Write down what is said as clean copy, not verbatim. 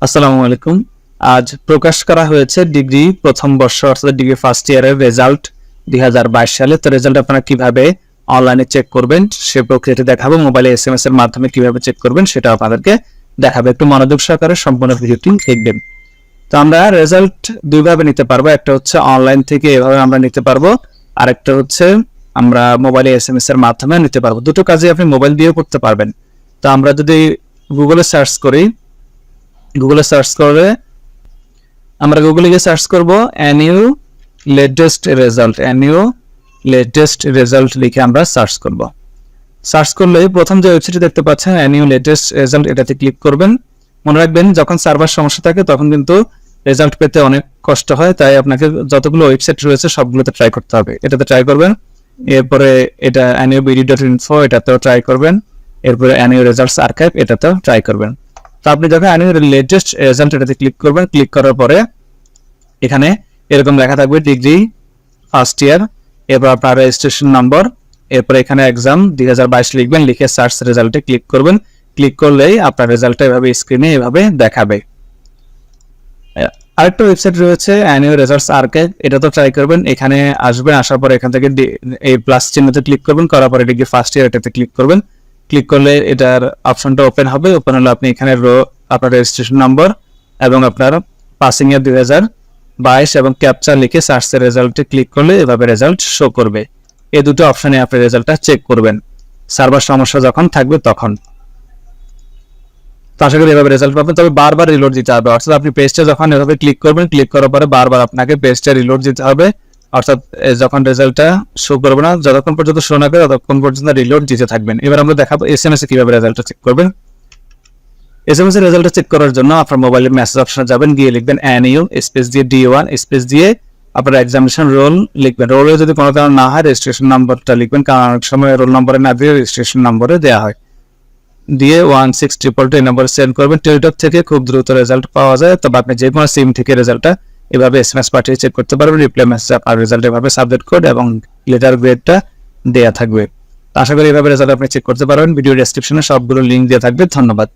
আসসালামু আলাইকুম। আজ প্রকাশ করা হয়েছে ডিগ্রি প্রথম বর্ষ অর্থাৎ ডিগ্রি ফার্স্ট ইয়ারের রেজাল্ট 2022 সালে। তো রেজাল্ট আপনারা কিভাবে অনলাইনে চেক করবেন সে প্রক্রিয়াটি দেখাবো। মোবাইলে এসএমএস এর মাধ্যমে কিভাবে চেক করবেন সেটা আপনাদেরকে দেখাবো। একটু মনোযোগ সহকারে সম্পূর্ণ ভিডিওটি দেখবেন। তো আমরা রেজাল্ট দুইভাবে নিতে পারবো। একটা হচ্ছে অনলাইন থেকে এভাবে আমরা নিতে পারবো, আরেকটা হচ্ছে আমরা মোবাইলে এসএমএস এর মাধ্যমে নিতে পারবো। দুটো কাজে আপনি মোবাইল দিয়েও করতে পারবেন। তো আমরা যদি গুগলে সার্চ করি, গুগলে সার্চ করে আমরা গুগলে গিয়ে সার্চ করব এনইউ লেটেস্ট রেজাল্ট লিখে আমরা সার্চ করব। সার্চ করলে প্রথম যে ওয়েবসাইটটি দেখতে পাচ্ছেন এনইউ লেটেস্ট রেজাল্ট, এটাতে ক্লিক করবেন। মনে রাখবেন যখন সার্ভার সমস্যা থাকে তখন কিন্তু রেজাল্ট পেতে অনেক কষ্ট হয়, তাই আপনাকে যতগুলো ওয়েবসাইট রয়েছে সবগুলোতে ট্রাই করতে হবে। এটাতে ট্রাই করবেন, এরপরে এটা NUBD.info এটাতেও ট্রাই করবেন, এরপরে এনইউ রেজাল্টস আর্কাইভ এটাতেও ট্রাই করবেন। তো আপনি যখন লেটেস্ট রেজাল্ট এটাতে ক্লিক করবেন, ক্লিক করার পরে এখানে এরকম লেখা থাকবে ডিগ্রি ফার্স্ট ইয়ার, এরপর আপনার রেজিস্ট্রেশন নম্বর, এরপর এখানে এক্সাম 2022 লিখবেন, লিখে সার্চ রেজাল্টে ক্লিক করবেন। ক্লিক করলেই আপনার রেজাল্টটা এভাবে স্ক্রিনে এভাবে দেখাবে। আরেকটা ওয়েবসাইট রয়েছে এনইউ রেজাল্টস আর্কাইভ, এটা তো ট্রাই করবেন। এখানে আসবেন, আসার পরে এখান থেকে এই প্লাস চিহ্নতে ক্লিক করবেন, করার পরে ডিগ্রি ফার্স্ট ইয়ার এটাতে ক্লিক করবেন। ক্লিক করলে এটার অপশনটা ওপেন হবে। ওপেন হলে আপনি এখানে আপনার রেজিস্ট্রেশন নম্বর এবং আপনার পাসিং ইয়ার 2022 এবং ক্যাপচা লিখে সার্চের রেজাল্টে ক্লিক করলে এভাবে রেজাল্ট শো করবে। এই দুটো অপশনে আপনি রেজাল্টটা চেক করবেন সার্ভার সমস্যা যখন থাকবে তখন। তো আশা করি এভাবে রেজাল্ট পাবেন, তবে বারবার রিলোড দিতে হবে। অর্থাৎ আপনি পেজটা যখন এভাবে ক্লিক করবেন, ক্লিক করার পরে বারবার আপনাকে পেজটা রিলোড দিতে হবে। অর্থাৎ যখন রেজাল্টটা শো করবে না, যতক্ষণ পর্যন্ত শো না করে ততক্ষণ পর্যন্ত রিলোড দিতে থাকবেন। এবার আমরা দেখাবো এসএমএস এ কিভাবে রেজাল্টটা চেক করবেন। এসএমএস এর রেজাল্টটা চেক করার জন্য আপনার মোবাইলের মেসেজ অপশনে যাবেন, গিয়ে লিখবেন এনইউ স্পেস দিয়ে D1 স্পেস দিয়ে আপনার এক্সামিনেশন রোল লিখবেন। রোলে যদি কোনো কারণ না হয় রেজিস্ট্রেশন নাম্বারটা লিখবেন, কারণ অনেক সময় রোল নম্বরে না দিয়ে রেজিস্ট্রেশন নম্বরে দেওয়া হয়। দিয়ে 162 এই নম্বরে সেন্ড করবেন। টেলিটক থেকে খুব দ্রুত রেজাল্ট পাওয়া যায়, তবে আপনি যে কোনো সিম থেকে রেজাল্টটা এভাবে এসএমএস পাঠিয়ে চেক করতে পারবেন। রিপ্লাই মেসেজ আপনার রেজাল্ট এভাবে সাবজেক্ট কোড এবং লেটার গ্রেডটা দেওয়া থাকবে। আশা করি এভাবে রেজাল্ট আপনি চেক করতে পারবেন। ভিডিও ডেসক্রিপশনে সবগুলো লিঙ্ক দেওয়া থাকবে। ধন্যবাদ।